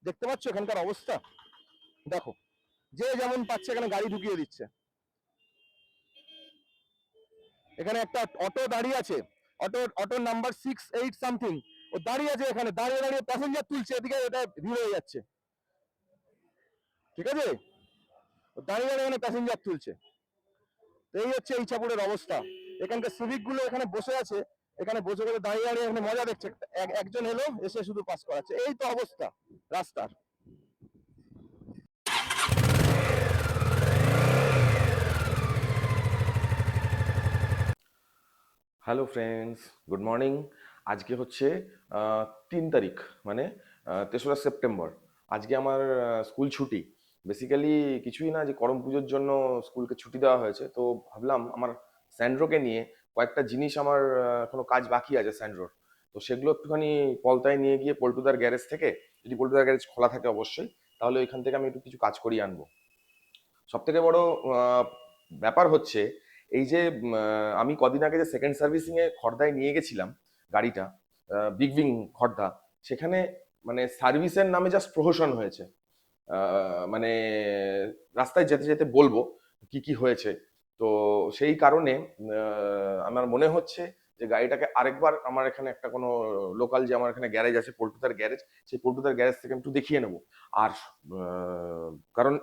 দেখতে পাচ্ছ এখানকার অবস্থা, দেখো যে যেমন পাচ্ছে এখানে গাড়ি ঢুকিয়ে দিচ্ছে। এখানে একটা অটো দাঁড়িয়ে আছে, অটোর নাম্বার 68 সামথিং, ও দাঁড়িয়ে আছে এখানে, দাঁড়িয়ে দাঁড়িয়ে প্যাসেঞ্জার তুলছে, এদিকে এটা ভিড় হয়ে যাচ্ছে, ঠিক আছে, ও দাঁড়িয়ে দাঁড়িয়ে এখানে প্যাসেঞ্জার তুলছে। তো এই হচ্ছে ইছাপুরের অবস্থা। এখানকার সিভিক গুলো এখানে বসে আছে, এখানে বসে করে দাঁড়িয়ে দাঁড়িয়ে এখানে মজা দেখছে, একজন এলো এসে শুধু পাস করাচ্ছে। এই তো অবস্থা রাস্তার। Hello friends, good morning. আজকে হচ্ছে 3 তারিখ, মানে 3রা সেপ্টেম্বর। আজকে আমার স্কুল ছুটি। বেসিক্যালি কিছুই না, যে করম পুজোর জন্য স্কুলকে ছুটি দেওয়া হয়েছে, তো ভাবলাম আমার স্যান্ড্রোকে নিয়ে কয়েকটা জিনিস, আমার এখনো কাজ বাকি আছে স্যান্ড্রোর, তো সেগুলো একটুখানি পলতায় নিয়ে গিয়ে পল্টুদার গ্যারেজ থেকে, যদি পল্টুদার গ্যারেজ খোলা থাকে অবশ্যই, তাহলে ওইখান থেকে আমি একটু কিছু কাজ করিয়ে আনবো। সব থেকে বড় আহ, ব্যাপার হচ্ছে এই যে আমি কদিন আগে যে সেকেন্ড সার্ভিসিং এ খড়দায় নিয়ে গেছিলাম গাড়িটা, বিগ উইং খড়দা, সেখানে মানে সার্ভিসের নামে জাস্ট প্রহসন হয়েছে। মানে রাস্তায় যেতে যেতে বলবো কি কি হয়েছে। তো সেই কারণে আমার মনে হচ্ছে যে গাড়িটাকে আরেকবার আমার এখানে একটা কোনো লোকাল, যে আমার এখানে গ্যারেজ আছে পল্টুদার গ্যারেজ, সেই পল্টুদার গ্যারেজ থেকে আমি একটু দেখিয়ে নেবো। আর কারণ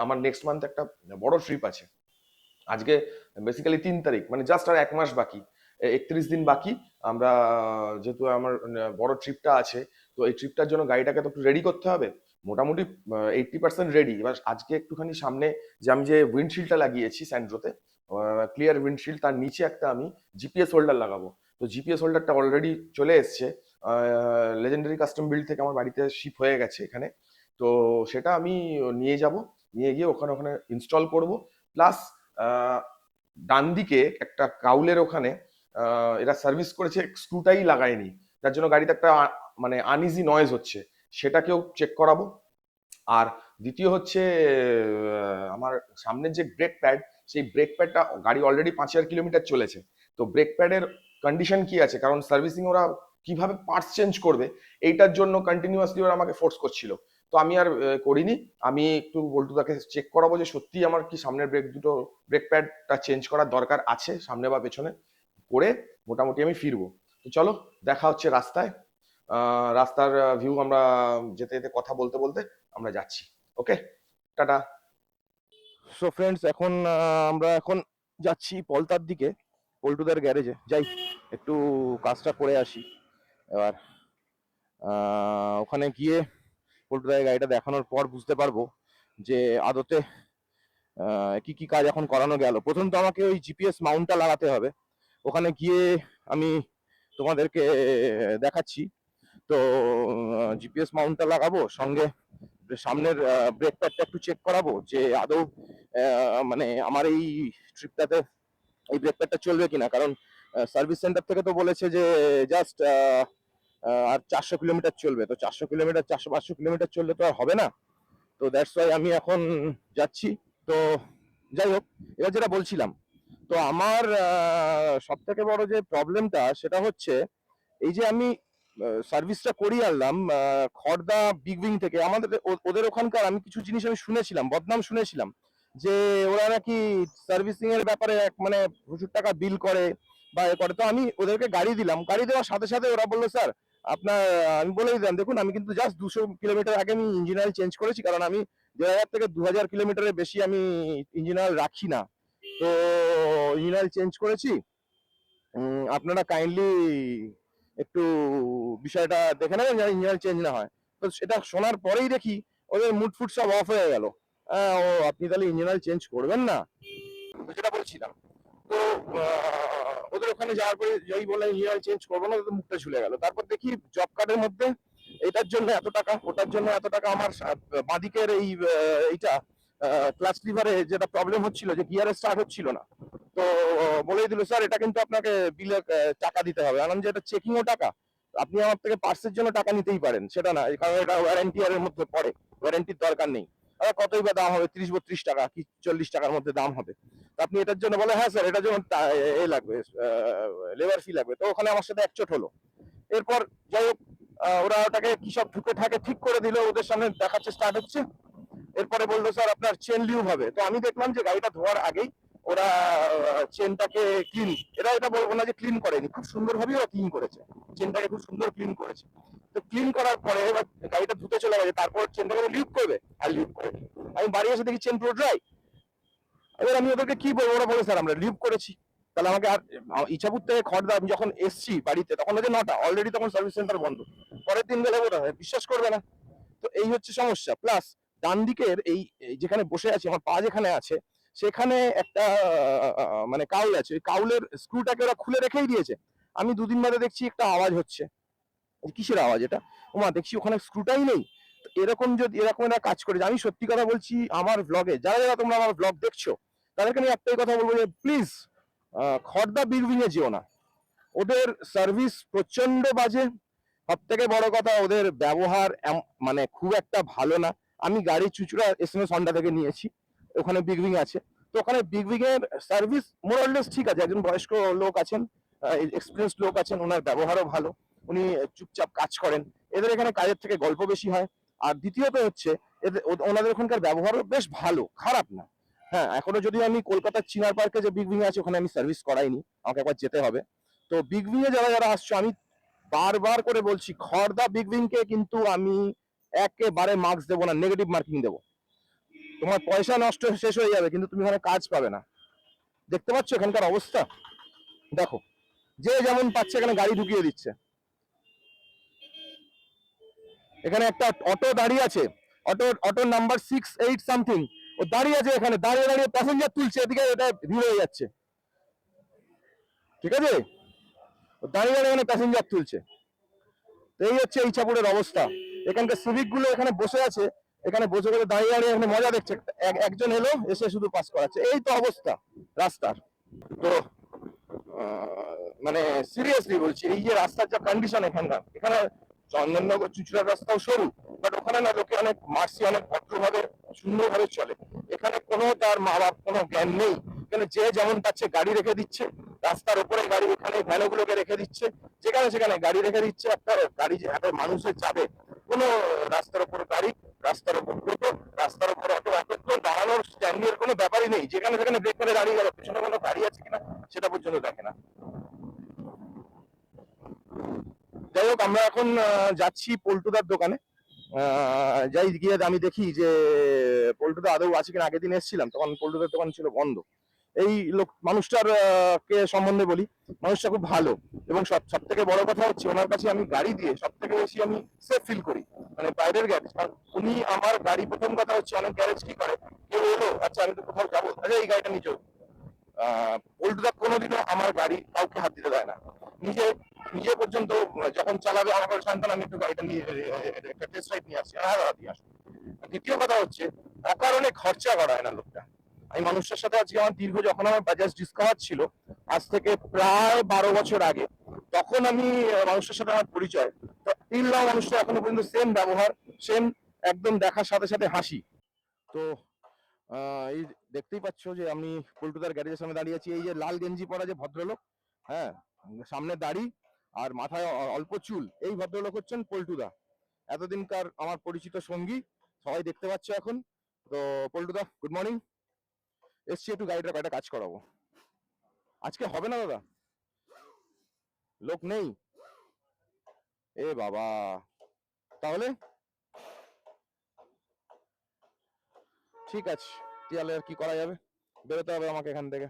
আমার নেক্সট মান্থ একটা বড় ট্রিপ আছে। আজকে বেসিক্যালি 3 তারিখ, মানে জাস্ট আর 1 মাস বাকি, 31 দিন বাকি। আমরা যেহেতু আমার বড় ট্রিপটা আছে, তো এই ট্রিপটার জন্য গাড়িটাকে তো একটু রেডি করতে হবে। মোটামুটি 80% রেডি। এবার আজকে একটুখানি সামনে যে আমি যে উইন্ডশিল্ডটা লাগিয়েছি স্যান্ড্রোতে, ক্লিয়ার উইন্ডশিল্ড, তার নিচে একটা আমি জিপিএস হোল্ডার লাগাবো। তো জিপিএস হোল্ডারটা অলরেডি চলে এসছে, লেজেন্ডারি কাস্টম বিল্ড থেকে আমার বাড়িতে শিপ হয়ে গেছে এখানে। তো সেটা আমি নিয়ে যাব, নিয়ে গিয়ে ওখানে ওখানে ইনস্টল করব। প্লাস ডান দিকে একটা কাউলের ওখানে এরা সার্ভিস করেছে, স্ক্রুটাই লাগায়নি, যার জন্য গাড়িতে একটা মানে আনইজি নয়েজ হচ্ছে, সেটাকেও চেক করাবো। আর দ্বিতীয় হচ্ছে আমার সামনের যে ব্রেক প্যাড, সেই ব্রেক প্যাডটা গাড়ি অলরেডি 5,000 কিলোমিটার চলেছে, তো ব্রেক প্যাডের কন্ডিশন কি আছে, কারণ সার্ভিসিং ওরা কিভাবে পার্টস চেঞ্জ করবে এইটার জন্য কন্টিনিউয়াসলি ওরা আমাকে ফোর্স করছিল। তো আমি আর করিনি। আমি একটু বল্টুদাকে চেক করাবো যে সত্যি আমার কি সামনের ব্রেক প্যাডটা চেঞ্জ করার দরকার আছে, সামনে বা পেছনে, করে মোটামুটি আমি ফিরবো। তো চলো, দেখা হচ্ছে রাস্তায়। রাস্তার ভিউ আমরা যেতে যেতে কথা বলতে বলতে আমরা যাচ্ছি। ওকে, টাটা। সো ফ্রেন্ডস, এখন আমরা এখন যাচ্ছি পলতার দিকে, পল্টুদার গ্যারেজে যাই, একটু কাজটা করে আসি। এবার ওখানে গিয়ে পল্টুদার গাড়িটা দেখানোর পর বুঝতে পারবো যে আদতে কি কি কাজ এখন করানো গেল। প্রথম তো আমাকে ওই জিপিএস মাউন্টটা লাগাতে হবে, ওখানে গিয়ে আমি তোমাদেরকে দেখাচ্ছি। তো জিপিএস মাউন্টটা লাগাবো, সঙ্গে সামনের ব্রেক প্যাডটা একটু চেক করাবো যে আদৌ মানে আমার এই ট্রিপটাতে এই ব্রেক প্যাডটা চলবে কিনা। কারণ সার্ভিস সেন্টার থেকে তো বলেছে যে জাস্ট আর 400 কিলোমিটার চলবে, তো 400 কিলোমিটার 400-500 কিলোমিটার চললে তো আর হবে না। তো দ্যাটস ওয়াই আমি এখন যাচ্ছি। তো যাই হোক, এবার যেটা বলছিলাম, তো আমার সব থেকে বড় যে প্রবলেমটা সেটা হচ্ছে এই যে আমি সার্ভিসটা করিয়ে আনলাম খড়দা বিগ উইং থেকে। আমাদের ওদের ওখানকার আমি কিছু জিনিস আমি শুনেছিলাম, বদনাম শুনেছিলাম, যে ওরা নাকি সার্ভিসিং এর ব্যাপারে মানে প্রচুর টাকা বিল করে বা এ করে। তো আমি ওদেরকে গাড়ি দিলাম, গাড়ি দেওয়ার সাথে সাথে ওরা বললো স্যার আপনার, আমি বলেই দিলাম দেখুন আমি কিন্তু জাস্ট 200 কিলোমিটার আগে আমি ইঞ্জিন অয়েল চেঞ্জ করেছি, কারণ আমি 1,500 থেকে 2,000 কিলোমিটারের বেশি আমি ইঞ্জিন অয়েল রাখি না। তো ইঞ্জিন অয়েল চেঞ্জ করেছি, আপনারা কাইন্ডলি একটু বিষয়টা দেখে নেবেন যেন ইঞ্জিন চেঞ্জ না হয়। তো সেটা শোনার পরেই দেখি ওদের মুড ফুড সব অফ হয়ে গেল। ও আপনি তাহলে ইঞ্জিন চেঞ্জ করবেন না? তো যেটা বলছিলাম, তো ওদের ওখানে যাওয়ার পরে যেই বলে ইঞ্জিন চেঞ্জ করবো না, ওদের মুখটা ঝুলে গেল। তারপর দেখি জব কার্ডের মধ্যে এটার জন্য এত টাকা, ওটার জন্য এত টাকা। আমার বাঁদিকের এইটা ক্লাচ লিভারে যেটা প্রবলেম হচ্ছিল, যে গিয়ারে স্টার্ট হচ্ছিল না, তো বলেই দিল স্যার এটা কিন্তু আপনাকে বিলে টাকা দিতে হবে। আনলাম যে এটা চেকিং ও টাকা, আপনি আমার থেকে পার্টসের জন্য টাকা নিতেই পারেন, সেটা না, কারণ এটা ওয়ারেন্টি এর মধ্যে পড়ে, ওয়ারেন্টির দরকার নেই। কতই বা দাম হবে, 30-32 টাকা কি 40 টাকার মধ্যে দাম হবে। আপনি এটার জন্য বলে হ্যাঁ স্যার এটার জন্য এ লাগবে, লেবার ফি লাগবে। তো ওখানে আমার সাথে একচোট হলো। এরপর যাই হোক, ওরা ওটাকে কি সব ঢুকে ঠাকে ঠিক করে দিল, ওদের সামনে দেখাচ্ছে স্টার্ট হচ্ছে। এরপরে বললো স্যার আপনার চেন লিউব হবে। তো আমি দেখলাম যে গাড়িটা ধোয়ার আগেই ওরা চেনটাকে ক্লিন, এটা বলবো না যে ক্লিন করেনি, খুব সুন্দরভাবেই ওরা ক্লিন করেছে, চেনটাকে খুব সুন্দর ক্লিন করেছে। তো ক্লিন করার পরে এবার গাড়িটা ধুতে চলে গেছে, তারপর চেনটাকে লিউব করবে, আর লিউব করে আমি বাড়ি এসে দেখি চেন পুরো ড্রাই। এবার আমি ওদেরকে কি বলবো, ওরা বলে স্যার আমরা লিভ করেছি। তাহলে আমাকে আর ইচ্ছাপুর থেকে খড়দা আমি যখন এসছি বাড়িতে তখন হচ্ছে 9টা, অলরেডি তখন সার্ভিস সেন্টার বন্ধ। পরের দিন গেলে ওরা বিশ্বাস করবে না। তো এই হচ্ছে সমস্যা। প্লাস ডান দিকের এই এই যেখানে বসে আছি, আমার পা যেখানে আছে সেখানে একটা মানে কাউল আছে, ওই কাউলের স্ক্রুটাকে ওরা খুলে রেখেই দিয়েছে। আমি দুদিন বাদে দেখছি একটা আওয়াজ হচ্ছে, কিসের আওয়াজ এটা, ওমা দেখছি ওখানে স্ক্রুটাই নেই। তো এরকম যদি এরকম একটা কাজ করে, আমি সত্যি কথা বলছি, আমার ব্লগে যারা যারা তোমরা আমার ব্লগ দেখছো তাদেরকে আমি একটাই কথা বলবো যে প্লিজ খড়দা বিগ উইং এ যেও না, ওদের সার্ভিস প্রচন্ড বাজে। সব থেকে বড় কথা ওদের ব্যবহার মানে খুব একটা ভালো না। আমি গাড়ি চুচুড়া এসএমএস হন্ডা থেকে নিয়েছি, ওখানে বিগ উইং আছে। তো ওখানে বিগ উইং এর সার্ভিস মোরাললেস ঠিক আছে, একজন বয়স্ক লোক আছেন, এক্সপিরিয়েন্স লোক আছেন, ওনার ব্যবহারও ভালো, উনি চুপচাপ কাজ করেন। এদের এখানে কাজের থেকে গল্প বেশি হয়। আর দ্বিতীয়ত হচ্ছে এদের ওনাদের ওখানকার ব্যবহারও বেশ ভালো, খারাপ না। হ্যাঁ, এখনো যদি আমি কলকাতার চিনার পার্কে যে বিগ উইং আছে ওখানে আমি সার্ভিস করাইনি, আমাকে একবার যেতে হবে। তো বিগ উইং এ যারা যারা আসছো, আমি বারবার করে বলছি খড়দা বিগ উইং কে কিন্তু আমি একেবারে মার্কস দেবো না, নেগেটিভ মার্কিং দেবো। তোমার পয়সা নষ্ট শেষ হয়ে যাবে কিন্তু তুমি এখানে কাজ পাবে না। দেখতে পাচ্ছ এখানকার অবস্থা, দেখো যে যেমন পাচ্ছে এখানে গাড়ি ঢুকিয়ে দিচ্ছে। এখানে একটা অটো দাঁড়িয়ে আছে, অটোর নাম্বার 68 সামথিং, ও দাঁড়িয়ে আছে এখানে, দাঁড়িয়ে দাঁড়িয়ে প্যাসেঞ্জার তুলছে, এদিকে এটা ভিড় হয়ে যাচ্ছে, ঠিক আছে, ও দাঁড়িয়ে দাঁড়িয়ে এখানে প্যাসেঞ্জার তুলছে। তো এই হচ্ছে ইচ্ছাপুরের অবস্থা। এখানকার সিভিক গুলো এখানে বসে আছে, এখানে বসে বসে দাঁড়িয়ে দাঁড়িয়ে এখানে মজা দেখছে, একজন এলো এসে শুধু পাস করাচ্ছে, এই তো অবস্থা রাস্তার। তো মানে সিরিয়াসলি বলছি, এই যে রাস্তার যা কন্ডিশন এখানকার, এখানে চন্দননগর চুচুড়ার রাস্তাও সরু, বাট ওখানে না লোকে অনেক মার্সি, অনেক ভদ্রভাবে সুন্দরভাবে চলে। এখানে কোনো তার মা বাপ কোনো জ্ঞান নেই, এখানে যে যেমন পাচ্ছে গাড়ি রেখে দিচ্ছে, রাস্তার উপরে গাড়ি, এখানে ভ্যানগুলোকে রেখে দিচ্ছে, যেখানে সেখানে গাড়ি রেখে দিচ্ছে। একটা গাড়ি যে এত মানুষের যাবে, কোনো রাস্তার উপর গাড়ি, রাস্তার উপর টোটো, রাস্তার উপর অটো, এত দাঁড়ানোর স্ট্যান্ডিং এর কোনো ব্যাপারই নেই, যেখানে সেখানে ব্রেক করে দাঁড়িয়ে গেল, পিছনে কোনো গাড়ি আছে কিনা সেটা পর্যন্ত দেখে না। যাই হোক, আমরা এখন যাচ্ছি পল্টুদার দোকানে। যাই গিয়ে আমি দেখি যে পল্টুদা আদৌ আছে কিনা। আগের দিন এসেছিলাম তখন পল্টুদার দোকান ছিল বন্ধ। এই লোক মানুষটার কে সম্বন্ধে বলি, মানুষটা খুব ভালো, এবং সব থেকে বড় কথা হচ্ছে ওনার কাছে আমি গাড়ি দিয়ে সব থেকে বেশি আমি সেফ ফিল করি, মানে বাইরের গ্যারেজ। কারণ উনি আমার গাড়ি, প্রথম কথা হচ্ছে অনেক গ্যারেজ কি করে, কেউ এলো, আচ্ছা আমি তো কোথাও যাবো, আচ্ছা এই গাড়িটা নিয়ে যাও। পল্টুদা কোনোদিনও আমার গাড়ি কাউকে হাত দিতে দেয় না, নিজে নিজে পর্যন্ত যখন চালাবে আমাকে শান্তন আমি একটু গাড়িটা নিয়ে একটা টেস্ট রাইড নিয়ে আসছি, হ্যাঁ দাদা দিয়ে আসো। দ্বিতীয় কথা হচ্ছে অকারণে খরচা করায় না লোকটা। আমি মানুষটার সাথে আজকে আমার দীর্ঘ, যখন আমার বাজাজ ডিসকভার ছিল আজ থেকে প্রায় 12 বছর আগে, তখন আমি মানুষটার সাথে আমার পরিচয়, তো তিন লাখ মানুষটা এখনো পর্যন্ত সেম ব্যবহার, সেম একদম দেখার সাথে সাথে হাসি। তো এই দেখতেই পাচ্ছ যে আমি পল্টুদার গ্যারেজের সামনে দাঁড়িয়ে আছি। এই যে লাল গেঞ্জি পরা যে ভদ্রলোক, হ্যাঁ, সামনে দাড়ি আর মাথায় অল্প চুল, এই ভদ্রলোক হচ্ছেন পল্টুদা, এতদিনকার আমার পরিচিত সঙ্গী, সবাই দেখতে পাচ্ছ এখন। তো পল্টুদা গুড মর্নিং, এসছি একটু গাড়িটা কয়টা কাজ করাবো। আজকে হবে না দাদা, লোক নেই, এ বাবা, তাহলে ঠিক আছে, তাহলে আর কি করা যাবে, বেরোতে হবে আমাকে এখান থেকে।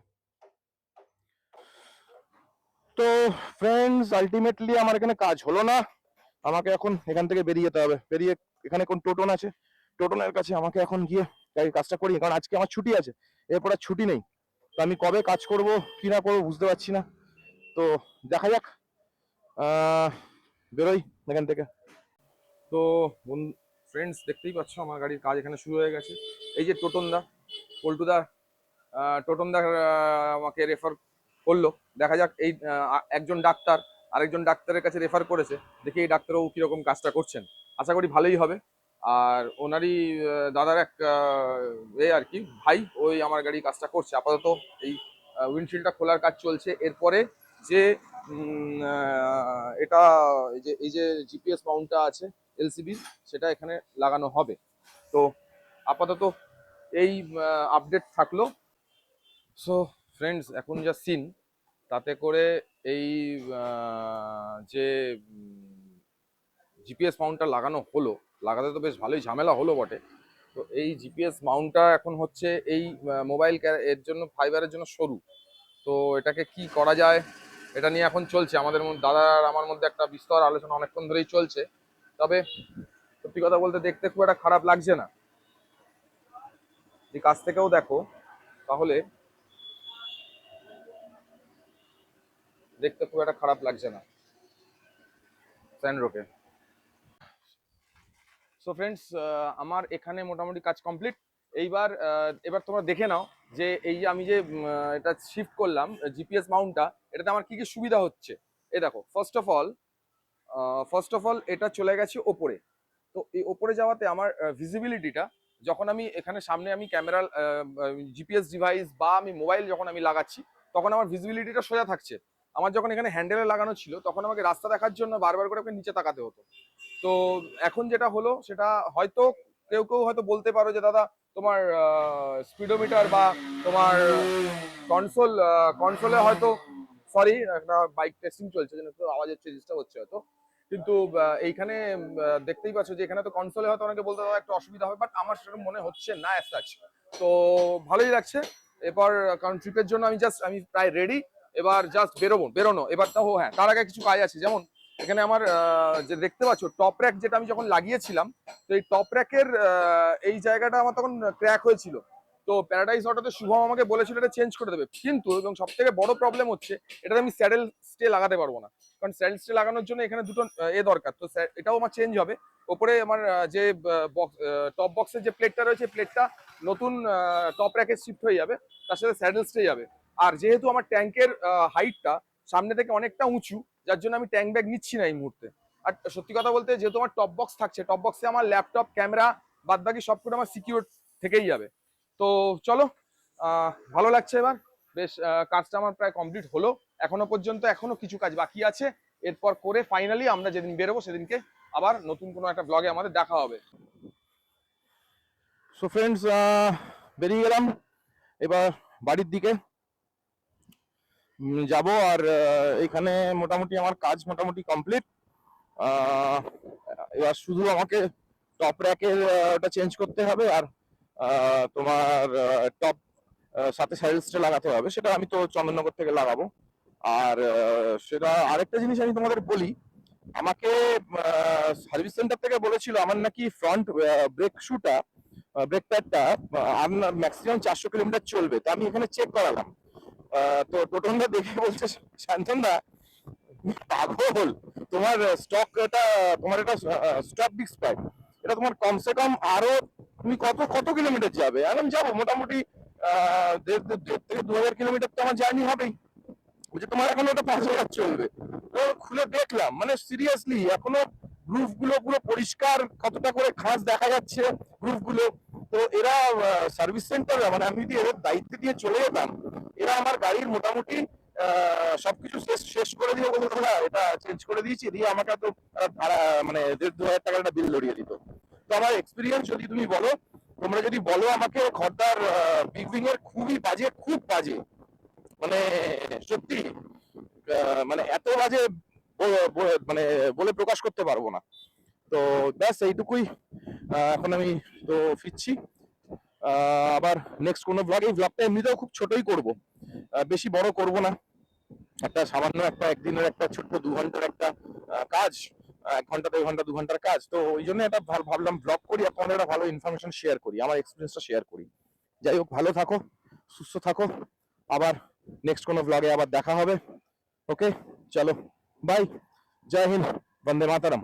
তো ফ্রেন্ডস, আলটিমেটলি আমার এখানে কাজ হলো না, আমাকে এখন এখান থেকে বেরিয়ে যেতে হবে। বেরিয়ে এখানে কোন টোটন আছে, টোটনের কাছে আমাকে এখন গিয়ে কাজটা করি, কারণ আজকে আমার ছুটি আছে, এরপর আর ছুটি নেই। তো আমি কবে কাজ করব কি না করবো বুঝতে পারছি না। তো দেখা যাক, বেরোই এখান থেকে। তো ফ্রেন্ডস, দেখতেই পাচ্ছ আমার গাড়ির কাজ এখানে শুরু হয়ে গেছে। এই যে টোটনদা, পল্টুদা, টোটনদা আমাকে রেফার করলো। দেখা যাক, এই একজন ডাক্তার আরেকজন ডাক্তারের কাছে রেফার করেছে, দেখি এই ডাক্তারবাবু কিরকম কাজটা করছেন। আশা করি ভালোই হবে। আর ওনারই দাদার এক এ আর কি ভাই, ওই আমার গাড়ি কাজটা করছে আপাতত। এই উইন্ডশিল্ডটা খোলার কাজ চলছে। এরপরে যে এটা এই যে জিপিএস মাউন্টটা আছে এলসিবি, সেটা এখানে লাগানো হবে। তো আপাতত এই আপডেট থাকলো। সো ফ্রেন্ডস, এখন যা সিন, তাতে করে এই যে জিপিএস মাউন্টটা লাগানো হলো, লাগাতে তো বেশ ভালোই ঝামেলা হলো বটে। তো এই জিপিএস মাউন্টটা এখন হচ্ছে এই মোবাইল এর জন্য, ফাইবারের জন্য সরু। তো এটাকে কি করা যায়, এটা নিয়ে এখন চলছে আমাদের দাদা আর আমার মধ্যে একটা বিস্তর আলোচনা অনেকক্ষণ ধরেই চলছে। তবে সত্যি কথা বলতে দেখতে খুব একটা খারাপ লাগছে না। এই কাছ থেকেও দেখো তাহলে দেখতে খুব একটা খারাপ লাগছে না স্যান্ড্রোকে। সো ফ্রেন্ডস, আমার এখানে মোটামুটি কাজ কমপ্লিট। এবার তোমরা দেখে নাও যে এই যে আমি যে এটা শিফট করলাম জিপিএস মাউন্টটা, এটাতে আমার কি কি সুবিধা হচ্ছে। এই দেখো, ফার্স্ট অফ অল এটা চলে গেছে ওপরে। তো এই ওপরে যাওয়াতে আমার ভিজিবিলিটিটা, যখন আমি এখানে সামনে আমি ক্যামেরা, জিপিএস ডিভাইস বা আমি মোবাইল যখন আমি লাগাচ্ছি, তখন আমার ভিজিবিলিটিটা সোজা থাকছে। আমার যখন এখানে হ্যান্ডেলে লাগানো ছিল, তখন আমাকে রাস্তা দেখার জন্য বারবার করে ওকে নিচে তাকাতে হতো। তো এখন যেটা হলো সেটা হয়তো কেউ কেউ হয়তো বলতে পারো যে দাদা তোমার স্পিডোমিটার বা তোমার কনসোলে হয়তো, সরি একটা বাইক টেস্টিং চলছে যেন একটু আওয়াজ হচ্ছে, ডিস্টার্ব হচ্ছে হয়তো। কিন্তু এইখানে দেখতেই পাচ্ছ যে এখানে তো কনসোলে হয়তো অনেকে বলতে পারো একটু অসুবিধা হবে, বাট আমার সেরকম মনে হচ্ছে না অ্যাজ সাচ। তো ভালোই লাগছে। এরপর কারণ ট্রিপের জন্য আমি প্রায় রেডি। এবার জাস্ট বেরোনো এবার। তাও হ্যাঁ, তার আগে কিছু কাজ আছে। যেমন এখানে আমার যে দেখতে পাচ্ছ টপ র্যাক, যেটা আমি যখন লাগিয়েছিলাম, তো এই টপ র্যাকের এই জায়গাটা আমার তখন ক্র্যাক হয়েছিল। তো প্যারাডাইস অটোতে শুভম আমাকে বলেছিল এটা চেঞ্জ করে দেবে, কিন্তু এবং সব থেকে বড় প্রবলেম হচ্ছে এটাতে আমি স্যাডেল স্টে লাগাতে পারবো না। কারণ স্যাডেল স্টে লাগানোর জন্য এখানে দুটো দরকার। তো এটাও আমার চেঞ্জ হবে। ওপরে আমার যে টপ বক্সের যে প্লেটটা রয়েছে, প্লেটটা নতুন টপ র্যাকে শিফট হয়ে যাবে, তার সাথে স্যাডেল স্টে যাবে। আর যেহেতু আমার ট্যাঙ্কের হাইটটা সামনে থেকে অনেকটা উঁচু, যার জন্য আমি ট্যাঙ্ক ব্যাগ নিচ্ছি না এই মুহূর্তে। আর সত্যি কথা বলতে, যেহেতু আমার টপ বক্স থাকছে, টপ বক্সে আমার ল্যাপটপ, ক্যামেরা, বাদ বাকি সবকিছু আমার সিকিউর থেকেই যাবে। তো চলো, ভালো লাগছে এবার। বেশ, কাজটা আমার প্রায় কমপ্লিট হলো। এখনো পর্যন্ত এখনো কিছু কাজ বাকি আছে। এরপর করে ফাইনালি আমরা যেদিন বেরোবো সেদিনকে আবার নতুন কোনো একটা ব্লগে আমাদের দেখা হবে। সো ফ্রেন্ডস, বেরিয়ে গেলাম এবার বাড়ির দিকে যাব। আর এখানে মোটামুটি আমার কাজ মোটামুটি কমপ্লিট। এবার শুধু আমাকে টপ র্যাকের ওটা চেঞ্জ করতে হবে, আর তোমার টপ সাথে সাইলসটা লাগাতে হবে। সেটা আমি তো চন্দননগর থেকে লাগাবো। আর সেটা আরেকটা জিনিস আমি তোমাদের বলি, আমাকে সার্ভিস সেন্টার থেকে বলেছিল আমার নাকি ফ্রন্ট ব্রেক শুটা, ব্রেক প্যাডটা ম্যাক্সিমাম 400 কিলোমিটার চলবে। তো আমি এখানে চেক করালাম। তো টোটনদা দেখে বলছে, শান্তনদা পাগল, তোমার এটা স্টক ডিস্ক প্যাড, এটা তোমার কমসে কম আরো তুমি কত কত কিলোমিটার যাবে। আমি যাবো মোটামুটি 1.5 থেকে 2,000 কিলোমিটার তো আমার জার্নি হবেই। বলছে তোমার এখন ওটা 5,000 চলবে। তো খুলে দেখলাম, মানে সিরিয়াসলি এখনো গ্রুপ গুলো পুরো পরিষ্কার, কতটা করে খাঁজ দেখা যাচ্ছে গ্রুপ গুলো। তো এরা সার্ভিস সেন্টার, মানে আমি যদি এদের দায়িত্ব দিয়ে চলে যেতাম, এরা আমার গাড়ির মোটামুটি সবকিছু শেষ করে দিয়ে বলতো দাদা এটা চেঞ্জ করে দিয়েছি, দিয়ে আমাকে তো মানে 1,500-2,000 টাকার একটা বিল ধরিয়ে দিত। তো আমার এক্সপিরিয়েন্স যদি তুমি বলো, তোমরা যদি বলো আমাকে, খড়দার বিগ উইং এর খুবই বাজে, খুব বাজে, মানে সত্যি, মানে এত বাজে মানে বলে প্রকাশ করতে পারবো না। তো ব্যাস এইটুকুই। এখন আমি তো ফিরছি। আবার নেক্সট কোনো ব্লগে, এই ব্লগটা এমনিতেও খুব ছোটই করব, বেশি বড় করব না। একটা সামান্য একটা একদিনের একটা ছোট্ট 2 ঘন্টার একটা কাজ, 1 ঘন্টা 1.5 ঘন্টা 2 ঘন্টার কাজ। তো ওই জন্য এটা ভাবলাম ব্লগ করি, আপনাদের একটা ভালো ইনফরমেশন শেয়ার করি, আমার এক্সপিরিয়েন্সটা শেয়ার করি। যাই হোক, ভালো থাকো, সুস্থ থাকো। আবার নেক্সট কোনো ব্লগে আবার দেখা হবে। ওকে, চলো, বাই, জয় হিন্দ, বন্দে মাতারম।